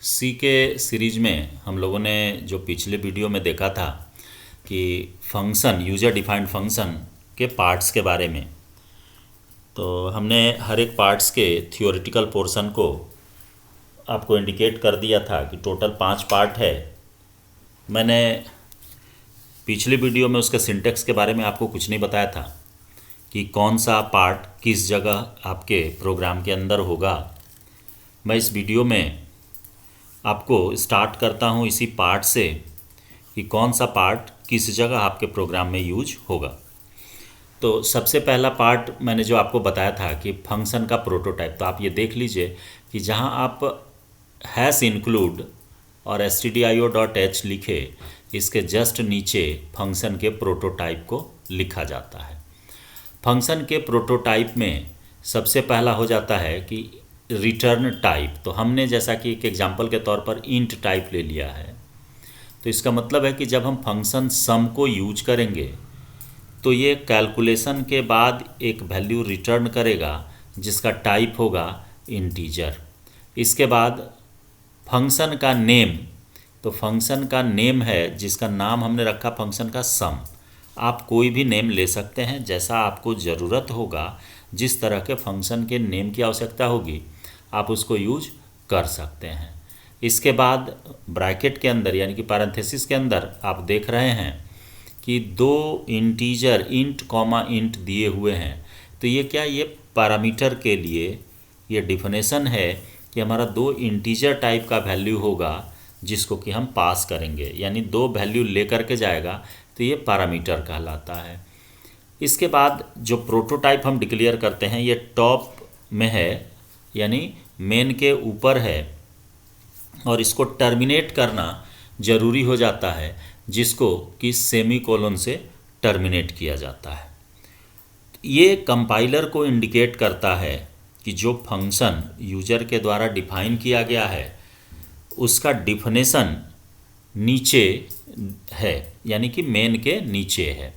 सी के सीरीज में हम लोगों ने जो पिछले वीडियो में देखा था कि फंक्शन यूजर डिफाइंड फंक्शन के पार्ट्स के बारे में, तो हमने हर एक पार्ट्स के थियोरेटिकल पोर्शन को आपको इंडिकेट कर दिया था कि टोटल 5 पार्ट है। मैंने पिछली वीडियो में उसके सिंटेक्स के बारे में आपको कुछ नहीं बताया था कि कौन सा पार्ट किस जगह आपके प्रोग्राम के अंदर होगा। मैं इस वीडियो में आपको स्टार्ट करता हूँ इसी पार्ट से कि कौन सा पार्ट किस जगह आपके प्रोग्राम में यूज होगा। तो सबसे पहला पार्ट मैंने जो आपको बताया था कि फंक्शन का प्रोटोटाइप, तो आप ये देख लीजिए कि जहाँ आप #include और stdio.h लिखे, इसके जस्ट नीचे फंक्शन के प्रोटोटाइप को लिखा जाता है। फंक्शन के प्रोटोटाइप में सबसे पहला हो जाता है कि रिटर्न टाइप। तो हमने जैसा कि एक एग्जांपल के तौर पर इंट टाइप ले लिया है, तो इसका मतलब है कि जब हम फंक्शन सम को यूज करेंगे तो ये कैलकुलेशन के बाद एक वैल्यू रिटर्न करेगा जिसका टाइप होगा इंटीजर। इसके बाद फंक्शन का नेम, तो फंक्शन का नेम है जिसका नाम हमने रखा फंक्शन का सम। आप कोई भी नेम ले सकते हैं जैसा आपको ज़रूरत होगा, जिस तरह के फंक्शन के नेम की आवश्यकता होगी आप उसको यूज कर सकते हैं। इसके बाद ब्रैकेट के अंदर यानी कि पैरेंथेसिस के अंदर आप देख रहे हैं कि 2 इंटीजर इंट कॉमा इंट दिए हुए हैं। तो ये क्या, ये पैरामीटर के लिए ये डिफिनेशन है कि हमारा 2 इंटीजर टाइप का वैल्यू होगा जिसको कि हम पास करेंगे, यानी 2 वैल्यू लेकर के जाएगा, तो ये पैरामीटर कहलाता है। इसके बाद जो प्रोटोटाइप हम डिक्लेयर करते हैं ये टॉप में है, यानी मेन के ऊपर है, और इसको टर्मिनेट करना ज़रूरी हो जाता है जिसको कि सेमीकोलन से टर्मिनेट किया जाता है। ये कंपाइलर को इंडिकेट करता है कि जो फंक्शन यूजर के द्वारा डिफाइन किया गया है उसका डिफिनेशन नीचे है, यानी कि मेन के नीचे है।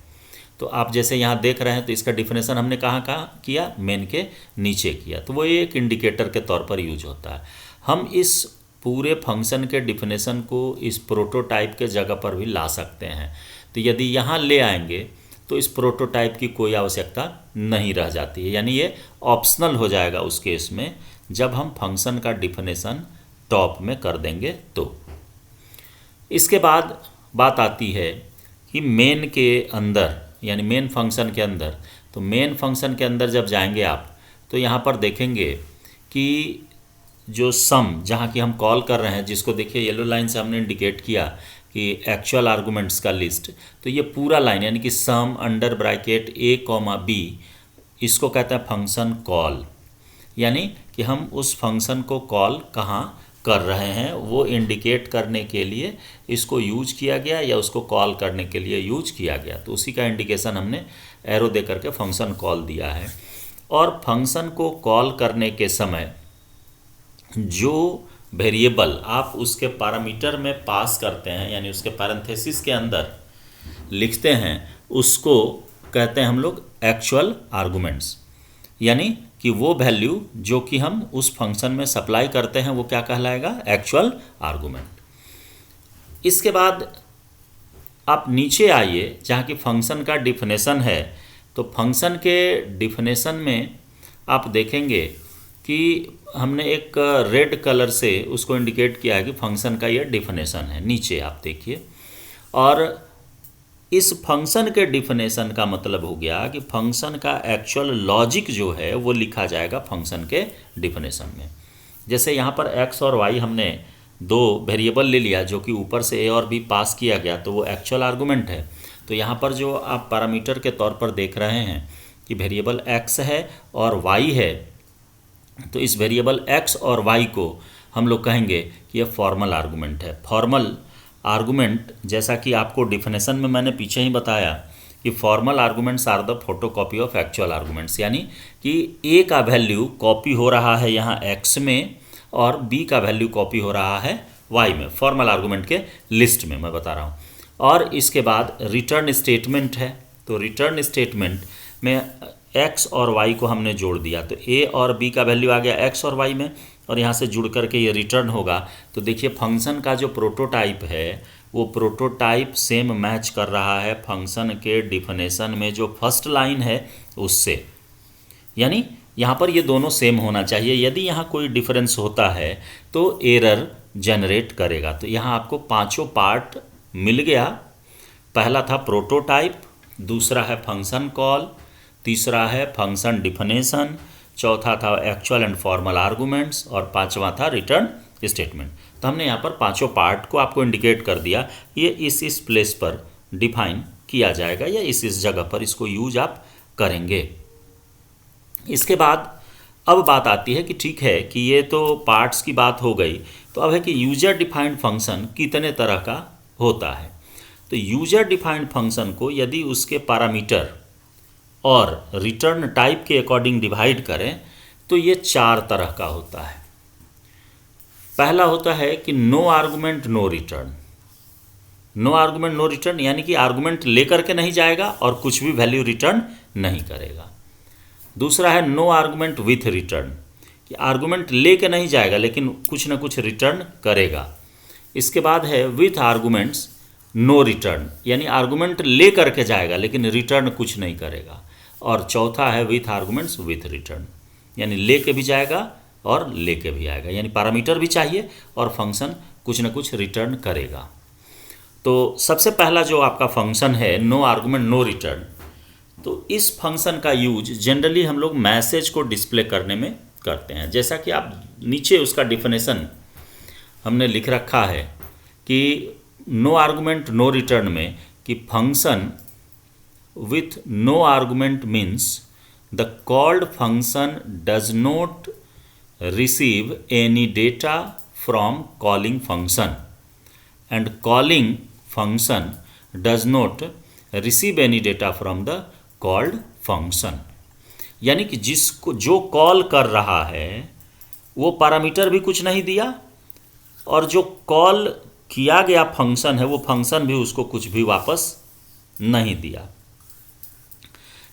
तो आप जैसे यहाँ देख रहे हैं तो इसका डिफिनेशन हमने कहाँ किया, मेन के नीचे किया, तो वो एक इंडिकेटर के तौर पर यूज होता है। हम इस पूरे फंक्शन के डिफिनेशन को इस प्रोटोटाइप के जगह पर भी ला सकते हैं। तो यदि यहाँ ले आएंगे तो इस प्रोटोटाइप की कोई आवश्यकता नहीं रह जाती है, यानी ये ऑप्शनल हो जाएगा उस केस में जब हम फंक्शन का डिफिनेशन टॉप में कर देंगे। तो इसके बाद बात आती है कि मेन के अंदर यानी मेन फंक्शन के अंदर, तो मेन फंक्शन के अंदर जब जाएंगे आप तो यहाँ पर देखेंगे कि जो सम जहाँ की हम कॉल कर रहे हैं, जिसको देखिए येलो लाइन से हमने इंडिकेट किया कि एक्चुअल आर्गूमेंट्स का लिस्ट, तो ये पूरा लाइन यानी कि sum under bracket a, b, इसको कहते हैं फंक्शन कॉल। यानी कि हम उस फंक्शन को कॉल कहाँ कर रहे हैं वो इंडिकेट करने के लिए इसको यूज किया गया या उसको कॉल करने के लिए यूज किया गया, तो उसी का इंडिकेशन हमने एरो दे करके फंक्शन कॉल दिया है। और फंक्शन को कॉल करने के समय जो वेरिएबल आप उसके पैरामीटर में पास करते हैं यानी उसके पैरेंथेसिस के अंदर लिखते हैं उसको कहते हैं हम लोग एक्चुअल आर्गूमेंट्स, यानी कि वो वैल्यू जो कि हम उस फंक्शन में सप्लाई करते हैं वो क्या कहलाएगा, एक्चुअल आर्गूमेंट। इसके बाद आप नीचे आइए जहाँ की फंक्शन का डिफिनेशन है, तो फंक्शन के डिफिनेशन में आप देखेंगे कि हमने एक रेड कलर से उसको इंडिकेट किया है कि फंक्शन का ये डिफिनेशन है, नीचे आप देखिए। और इस फंक्शन के डिफिनेशन का मतलब हो गया कि फंक्शन का एक्चुअल लॉजिक जो है वो लिखा जाएगा फंक्शन के डिफिनेशन में। जैसे यहाँ पर x और y हमने 2 वेरिएबल ले लिया जो कि ऊपर से a और b पास किया गया, तो वो एक्चुअल आर्गूमेंट है। तो यहाँ पर जो आप पैरामीटर के तौर पर देख रहे हैं कि वेरिएबल x है और y है, तो इस वेरिएबल x और y को हम लोग कहेंगे कि ये फॉर्मल आर्गूमेंट है। फॉर्मल आर्गूमेंट जैसा कि आपको डिफिनेशन में मैंने पीछे ही बताया कि formal arguments are the photocopy of actual arguments, यानी कि a का वैल्यू कॉपी हो रहा है यहाँ x में और b का वैल्यू कॉपी हो रहा है y में, फॉर्मल आर्गूमेंट के लिस्ट में मैं बता रहा हूँ। और इसके बाद रिटर्न स्टेटमेंट है, तो रिटर्न स्टेटमेंट में x और y को हमने जोड़ दिया, तो a और b का वैल्यू आ गया x और y में, और यहाँ से जुड़ करके ये रिटर्न होगा। तो देखिए फंक्शन का जो प्रोटोटाइप है वो प्रोटोटाइप सेम मैच कर रहा है फंक्शन के डिफिनेशन में जो फर्स्ट लाइन है उससे, यानी यहाँ पर ये दोनों सेम होना चाहिए। यदि यहाँ कोई डिफरेंस होता है तो एरर जनरेट करेगा। तो यहाँ आपको पांचों पार्ट मिल गया। पहला था प्रोटोटाइप, दूसरा है फंक्शन कॉल, तीसरा है फंक्शन डिफिनेशन, चौथा था एक्चुअल एंड फॉर्मल आर्गूमेंट्स और पांचवा था रिटर्न स्टेटमेंट। तो हमने यहाँ पर पांचों पार्ट को आपको इंडिकेट कर दिया, ये इस प्लेस पर डिफाइन किया जाएगा या इस जगह पर इसको यूज आप करेंगे। इसके बाद अब बात आती है कि ठीक है कि ये तो पार्ट्स की बात हो गई, तो अब है कि यूजर डिफाइंड फंक्शन कितने तरह का होता है। तो यूजर डिफाइंड फंक्शन को यदि उसके पैरामीटर और रिटर्न टाइप के अकॉर्डिंग डिवाइड करें तो ये चार तरह का होता है। पहला होता है कि no argument no return. No argument no return यानी कि आर्गुमेंट लेकर के नहीं जाएगा और कुछ भी वैल्यू रिटर्न नहीं करेगा। दूसरा है नो आर्गुमेंट विथ रिटर्न, कि आर्गुमेंट लेके नहीं जाएगा लेकिन कुछ ना कुछ रिटर्न करेगा। इसके बाद है विथ आर्गुमेंट्स नो रिटर्न, यानी आर्गुमेंट ले करके जाएगा लेकिन रिटर्न कुछ नहीं करेगा। और चौथा है विथ आर्गुमेंट्स विथ रिटर्न, यानी ले के भी जाएगा और ले के भी आएगा, यानी पैरामीटर भी चाहिए और फंक्शन कुछ ना कुछ रिटर्न करेगा। तो सबसे पहला जो आपका फंक्शन है नो आर्गुमेंट नो रिटर्न, तो इस फंक्शन का यूज जनरली हम लोग मैसेज को डिस्प्ले करने में करते हैं। जैसा कि आप नीचे उसका डिफिनेशन हमने लिख रखा है कि नो आर्गुमेंट नो रिटर्न में कि function with no argument means the called function does not receive any data from calling function and calling function does not receive any data from the called function, यानी कि जिसको जो call कर रहा है वो पैरामीटर भी कुछ नहीं दिया और जो कॉल किया गया फंक्शन है वो फंक्शन भी उसको कुछ भी वापस नहीं दिया।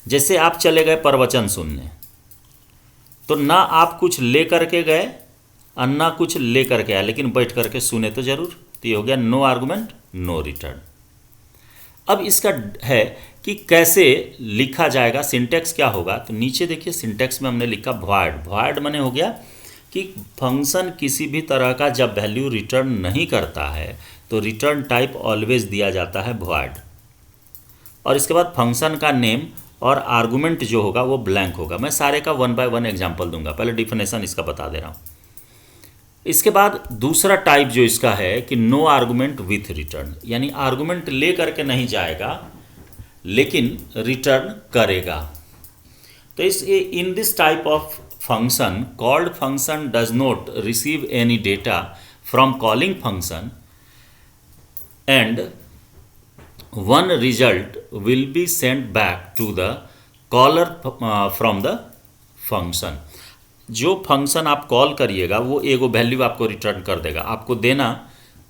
जैसे आप चले गए प्रवचन सुनने, तो ना आप कुछ ले करके गए और ना कुछ ले करके आए, लेकिन बैठ करके सुने तो जरूर। तो ये हो गया नो आर्गुमेंट नो रिटर्न। अब इसका है कि कैसे लिखा जाएगा, सिंटेक्स क्या होगा। तो नीचे देखिए सिंटेक्स में हमने लिखा वॉइड। वॉइड माने हो गया कि फंक्शन किसी भी तरह का जब वैल्यू रिटर्न नहीं करता है तो रिटर्न टाइप ऑलवेज दिया जाता है वॉइड। और इसके बाद फंक्शन का नेम और आर्गुमेंट जो होगा वो ब्लैंक होगा। मैं सारे का 1 बाय 1 एग्जाम्पल दूंगा, पहले डिफिनेशन इसका बता दे रहा हूँ। इसके बाद दूसरा टाइप जो इसका है कि नो आर्गुमेंट विथ रिटर्न, यानी आर्गुमेंट ले करके नहीं जाएगा लेकिन रिटर्न करेगा। तो इस in this type of function called function does not receive any data from calling function and one result will be sent back to the caller from the function. जो फंक्शन आप कॉल करिएगा वो एगो value आपको return कर देगा। आपको देना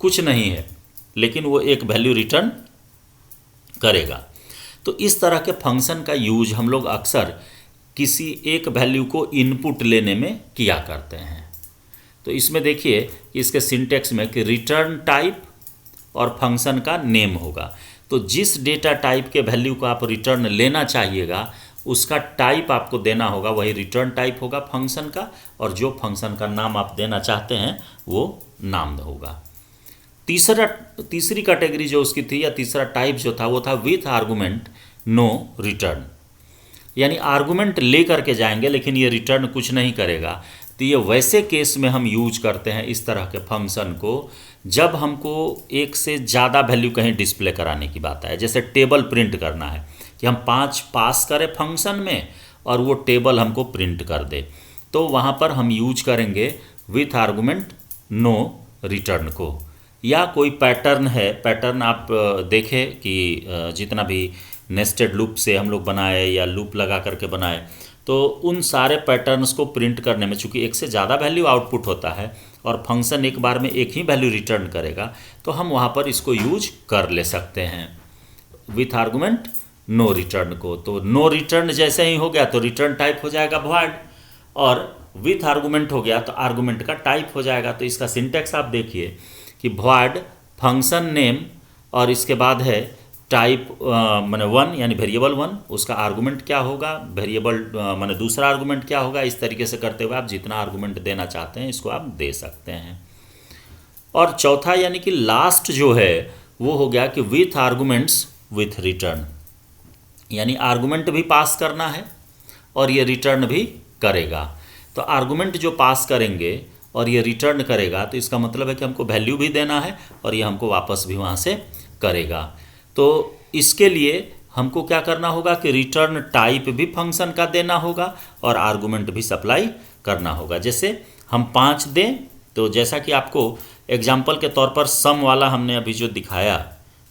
कुछ नहीं है लेकिन वो एक वैल्यू रिटर्न करेगा। तो इस तरह के फंक्शन का यूज हम लोग अक्सर किसी एक वैल्यू को इनपुट लेने में किया करते हैं। तो इसमें देखिए इसके सिंटेक्स में कि रिटर्न टाइप और फंक्शन का नेम होगा। तो जिस डेटा टाइप के वैल्यू को आप रिटर्न लेना चाहिएगा उसका टाइप आपको देना होगा, वही रिटर्न टाइप होगा फंक्शन का, और जो फंक्शन का नाम आप देना चाहते हैं वो नाम होगा। तीसरी कैटेगरी जो उसकी थी या तीसरा टाइप जो था वो था विथ आर्गुमेंट नो रिटर्न, यानी आर्गुमेंट ले करके जाएंगे लेकिन ये रिटर्न कुछ नहीं करेगा। तो ये वैसे केस में हम यूज करते हैं इस तरह के फंक्शन को जब हमको एक से ज़्यादा वैल्यू कहीं डिस्प्ले कराने की बात है। जैसे टेबल प्रिंट करना है कि हम 5 पास करें फंक्शन में और वो टेबल हमको प्रिंट कर दे, तो वहाँ पर हम यूज करेंगे विथ आर्गुमेंट नो रिटर्न को। या कोई पैटर्न है, पैटर्न आप देखें कि जितना भी नेस्टेड लूप से हम लोग बनाए या लूप लगा करके बनाए, तो उन सारे पैटर्न्स को प्रिंट करने में चूंकि एक से ज़्यादा वैल्यू आउटपुट होता है और फंक्शन एक बार में एक ही वैल्यू रिटर्न करेगा, तो हम वहाँ पर इसको यूज कर ले सकते हैं विथ आर्गुमेंट नो रिटर्न को। तो नो रिटर्न जैसे ही हो गया तो रिटर्न टाइप हो जाएगा वॉइड, और विथ आर्गुमेंट हो गया तो आर्गुमेंट का टाइप हो जाएगा। तो इसका सिंटेक्स आप देखिए कि void फंक्शन नेम और इसके बाद है टाइप माने 1 यानी वेरिएबल 1, उसका आर्गुमेंट क्या होगा, वेरिएबल माने दूसरा आर्गुमेंट क्या होगा। इस तरीके से करते हुए आप जितना आर्गुमेंट देना चाहते हैं इसको आप दे सकते हैं। और चौथा यानी कि लास्ट जो है वो हो गया कि विथ आर्गुमेंट्स विथ रिटर्न, यानी आर्गुमेंट भी पास करना है और ये रिटर्न भी करेगा। तो आर्गुमेंट जो पास करेंगे और ये रिटर्न करेगा तो इसका मतलब है कि हमको वैल्यू भी देना है और ये हमको वापस भी वहाँ से करेगा। तो इसके लिए हमको क्या करना होगा कि रिटर्न टाइप भी फंक्शन का देना होगा और आर्गुमेंट भी सप्लाई करना होगा। जैसे हम 5 दें तो जैसा कि आपको एग्जाम्पल के तौर पर सम वाला हमने अभी जो दिखाया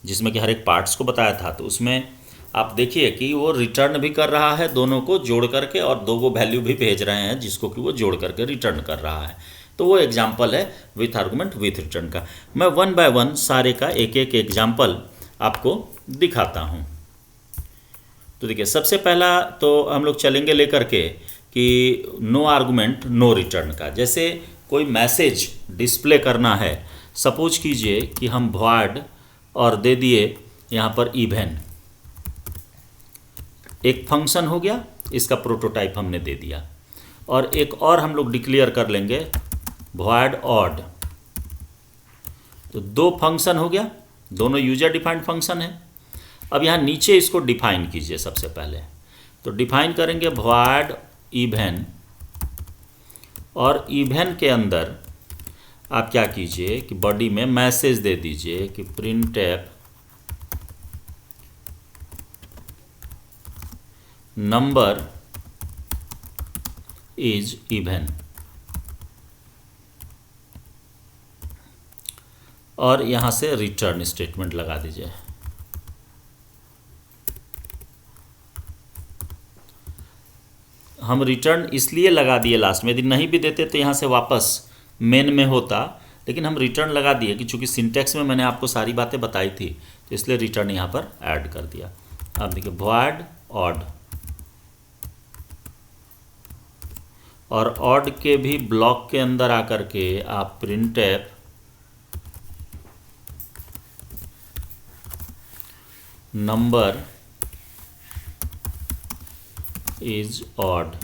जिसमें कि हर एक पार्ट्स को बताया था, तो उसमें आप देखिए कि वो रिटर्न भी कर रहा है दोनों को जोड़ करके और दो वैल्यू भी भेज रहे हैं जिसको कि वो जोड़ करके रिटर्न कर रहा है। तो वो एग्जाम्पल है विथ आर्गुमेंट विथ रिटर्न का। मैं 1 बाय 1 सारे का एक एक एग्जाम्पल आपको दिखाता हूँ। तो देखिए सबसे पहला तो हम लोग चलेंगे लेकर के कि नो आर्गुमेंट नो रिटर्न का। जैसे कोई मैसेज डिस्प्ले करना है, सपोज कीजिए कि हम void और दे दिए यहाँ पर इवन, एक फंक्शन हो गया, इसका प्रोटोटाइप हमने दे दिया। और एक और हम लोग डिक्लेयर कर लेंगे void odd, तो 2 फंक्शन हो गया, दोनों यूजर डिफाइंड फंक्शन है। अब यहाँ नीचे इसको डिफाइन कीजिए सबसे पहले, तो डिफाइन करेंगे void even और इवन के अंदर आप क्या कीजिए कि बॉडी में मैसेज दे दीजिए कि printf नंबर इज इवन, और यहाँ से रिटर्न स्टेटमेंट लगा दीजिए। हम रिटर्न इसलिए लगा दिए लास्ट में, यदि नहीं भी देते तो यहाँ से वापस मेन में होता, लेकिन हम रिटर्न लगा दिए कि चूंकि सिंटेक्स में मैंने आपको सारी बातें बताई थी तो इसलिए रिटर्न यहाँ पर ऐड कर दिया। अब देखिए void odd, और odd के भी ब्लॉक के अंदर आकर के आप printf नंबर इज odd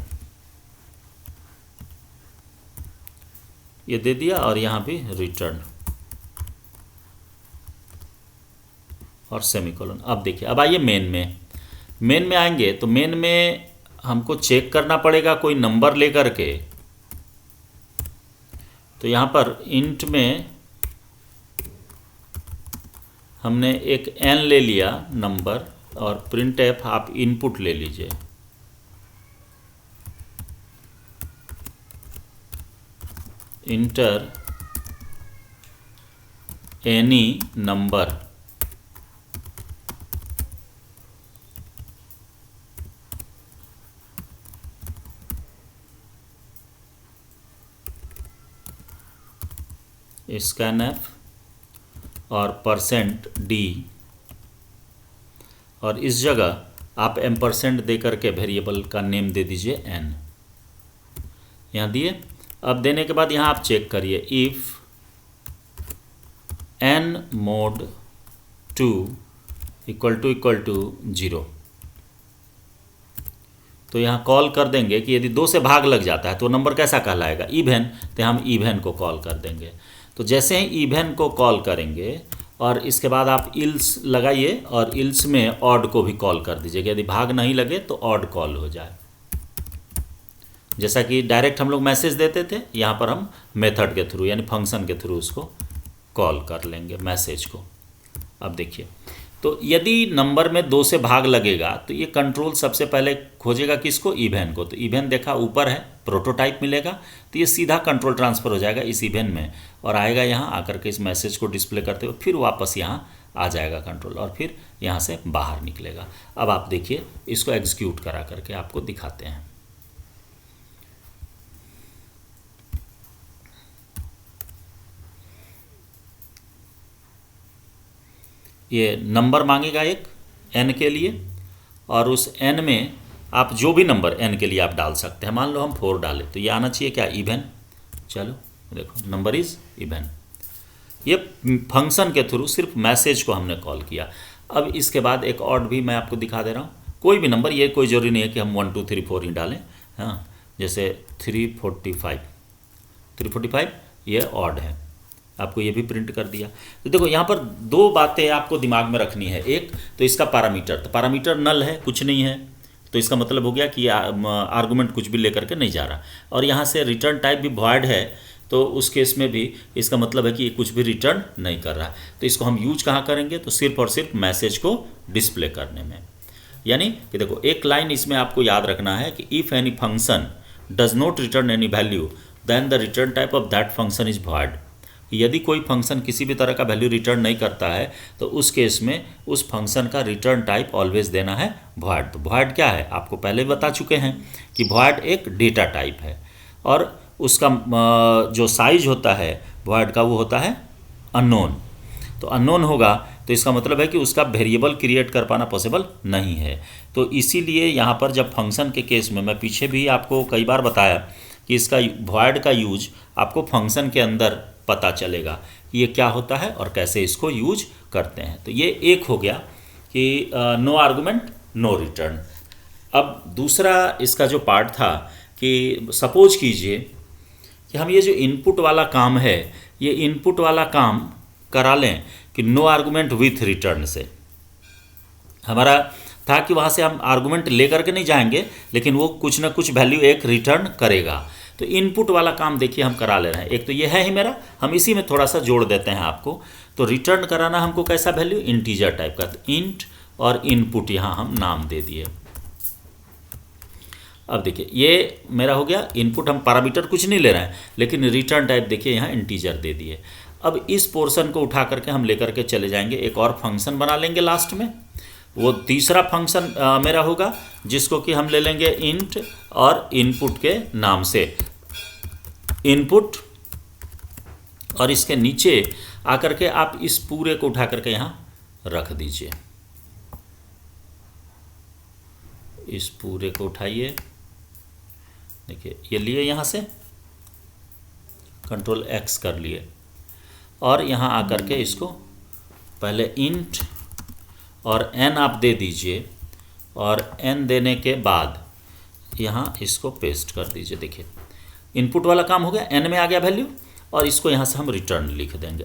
ये दे दिया और यहाँ भी रिटर्न और सेमीकोलन। अब देखिए अब आइए मेन में आएंगे तो मेन में हमको चेक करना पड़ेगा कोई नंबर लेकर के। तो यहाँ पर इंट में हमने एक n ले लिया नंबर और printf आप इनपुट ले लीजिए। इंटर एनी नंबर, scanf और %d, और इस जगह आप एम्परसेंड दे करके वेरिएबल का नेम दे दीजिए n, यहाँ दिए। अब देने के बाद यहाँ आप चेक करिए if n mod 2 equal to 0, तो यहाँ कॉल कर देंगे कि यदि 2 से भाग लग जाता है तो नंबर कैसा कहलाएगा, इवन, तो हम इवन को कॉल कर देंगे। तो जैसे ही इवन को कॉल करेंगे और इसके बाद आप इल्स लगाइए और इल्स में ऑड को भी कॉल कर दीजिएगा, यदि भाग नहीं लगे तो ऑड कॉल हो जाए। जैसा कि डायरेक्ट हम लोग मैसेज देते थे, यहाँ पर हम मेथड के थ्रू यानी फंक्शन के थ्रू उसको कॉल कर लेंगे मैसेज को। अब देखिए तो यदि नंबर में 2 से भाग लगेगा तो ये कंट्रोल सबसे पहले खोजेगा किसको, इवन को। तो इवन देखा ऊपर है, प्रोटोटाइप मिलेगा, तो ये सीधा कंट्रोल ट्रांसफ़र हो जाएगा इस इवन में और आएगा यहाँ आकर के इस मैसेज को डिस्प्ले करते हुए, फिर वापस यहाँ आ जाएगा कंट्रोल और फिर यहाँ से बाहर निकलेगा। अब आप देखिए इसको एग्जीक्यूट करा करके आपको दिखाते हैं। ये नंबर मांगेगा एक n के लिए और उस n में आप जो भी नंबर n के लिए आप डाल सकते हैं। मान लो हम 4 डालें तो ये आना चाहिए क्या, इवन। चलो देखो नंबर इज़ इवन। ये फंक्शन के थ्रू सिर्फ मैसेज को हमने कॉल किया। अब इसके बाद एक और भी मैं आपको दिखा दे रहा हूँ, कोई भी नंबर, ये कोई ज़रूरी नहीं है कि हम 1 2 3 4 ही डालें। हाँ, जैसे 345 ये ऑड है, आपको ये भी प्रिंट कर दिया। तो देखो यहाँ पर दो बातें आपको दिमाग में रखनी है। एक तो इसका पैरामीटर, तो पैरामीटर नल है, कुछ नहीं है, तो इसका मतलब हो गया कि आर्गुमेंट कुछ भी लेकर के नहीं जा रहा। और यहाँ से रिटर्न टाइप भी वॉइड है, तो उस केस में भी इसका मतलब है कि ये कुछ भी रिटर्न नहीं कर रहा है। तो इसको हम यूज कहाँ करेंगे, तो सिर्फ और सिर्फ मैसेज को डिस्प्ले करने में। यानी कि देखो एक लाइन इसमें आपको याद रखना है कि if any function does not return any value then the return type of that function is void. यदि कोई फंक्शन किसी भी तरह का वैल्यू रिटर्न नहीं करता है तो उस केस में उस फंक्शन का रिटर्न टाइप ऑलवेज देना है वॉइड। तो वॉइड क्या है, आपको पहले बता चुके हैं कि वॉइड एक डेटा टाइप है और उसका जो साइज होता है वॉइड का वो होता है अननोन। तो अननोन होगा तो इसका मतलब है कि उसका वेरिएबल क्रिएट कर पाना पॉसिबल नहीं है। तो इसीलिए यहाँ पर जब फंक्शन के केस में, मैं पीछे भी आपको कई बार बताया कि इसका वॉइड का यूज आपको फंक्शन के अंदर पता चलेगा कि ये क्या होता है और कैसे इसको यूज करते हैं। तो ये एक हो गया कि नो आर्गुमेंट नो रिटर्न। अब दूसरा इसका जो पार्ट था कि सपोज कीजिए कि हम ये जो इनपुट वाला काम है, ये इनपुट वाला काम करा लें कि नो आर्गुमेंट विथ रिटर्न से। हमारा था कि वहाँ से हम आर्गुमेंट लेकर के नहीं जाएंगे, लेकिन वो कुछ ना कुछ वैल्यू एक रिटर्न करेगा। तो इनपुट वाला काम देखिए हम करा ले रहे हैं। एक तो ये है ही मेरा, हम इसी में थोड़ा सा जोड़ देते हैं आपको। तो रिटर्न कराना हमको कैसा वैल्यू, इंटीजर टाइप का। तो इंट और इनपुट यहाँ हम नाम दे दिए। अब देखिए ये मेरा हो गया इनपुट, हम पैरामीटर कुछ नहीं ले रहे हैं, लेकिन रिटर्न टाइप देखिए यहाँ इंटीजर दे दिए। अब इस पोर्शन को उठा करके हम लेकर के चले जाएंगे, एक और फंक्शन बना लेंगे लास्ट में। वो तीसरा फंक्शन मेरा होगा जिसको कि हम ले लेंगे इंट और इनपुट के नाम से इनपुट, और इसके नीचे आकर के आप इस पूरे को उठा करके यहाँ रख दीजिए। इस पूरे को उठाइए, देखिए ये लिए यहाँ से कंट्रोल एक्स कर लिए और यहाँ आकर के इसको पहले इंट और n आप दे दीजिए और n देने के बाद यहाँ इसको पेस्ट कर दीजिए। देखिए इनपुट वाला काम हो गया, n में आ गया वैल्यू और इसको यहाँ से हम रिटर्न लिख देंगे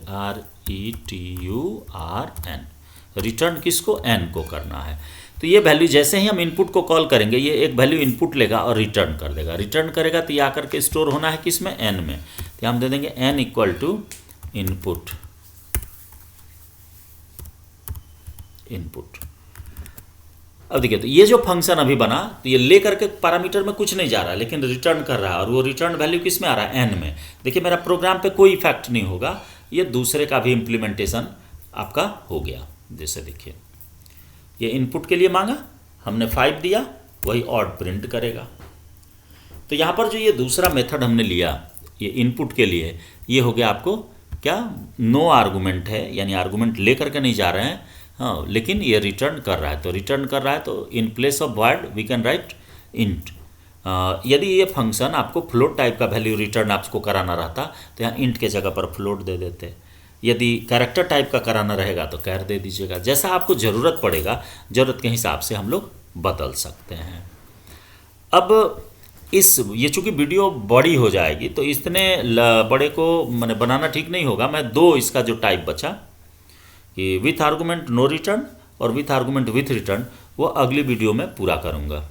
RETURN। रिटर्न किसको, n को करना है। तो ये वैल्यू जैसे ही हम इनपुट को कॉल करेंगे ये एक वैल्यू इनपुट लेगा और रिटर्न कर देगा। रिटर्न करेगा तो ये आकर के स्टोर होना है किस में, n में। तो हम दे देंगे n इक्वल टू इनपुट। अब देखिए तो ये जो फंक्शन अभी बना तो ये ले करके पैरामीटर में कुछ नहीं जा रहा है, लेकिन रिटर्न कर रहा है और वो रिटर्न वैल्यू किस में आ रहा है, n में। देखिए मेरा प्रोग्राम पे कोई इफेक्ट नहीं होगा, ये दूसरे का भी इम्प्लीमेंटेशन आपका हो गया। जैसे देखिए ये इनपुट के लिए मांगा हमने 5 दिया, वही ऑड प्रिंट करेगा। तो यहाँ पर जो ये दूसरा मेथड हमने लिया ये इनपुट के लिए, ये हो गया आपको क्या, नो आर्गुमेंट है, यानी आर्गुमेंट ले करके नहीं जा रहे हैं, हाँ, लेकिन ये रिटर्न कर रहा है। तो रिटर्न कर रहा है तो in place of void we can write int. यदि ये फंक्शन आपको फ्लोट टाइप का वैल्यू रिटर्न आपको कराना रहता तो यहाँ इंट के जगह पर फ्लोट दे देते। यदि कैरेक्टर टाइप का कराना रहेगा तो कैर दे दीजिएगा। जैसा आपको ज़रूरत पड़ेगा, ज़रूरत के हिसाब से हम लोग बदल सकते हैं। अब ये चूँकि वीडियो बड़ी हो जाएगी तो इतने बड़े को मैंने बनाना ठीक नहीं होगा। मैं दो इसका जो टाइप बचा कि विथ आर्गुमेंट नो रिटर्न और विथ आर्गुमेंट विथ रिटर्न, वो अगली वीडियो में पूरा करूँगा।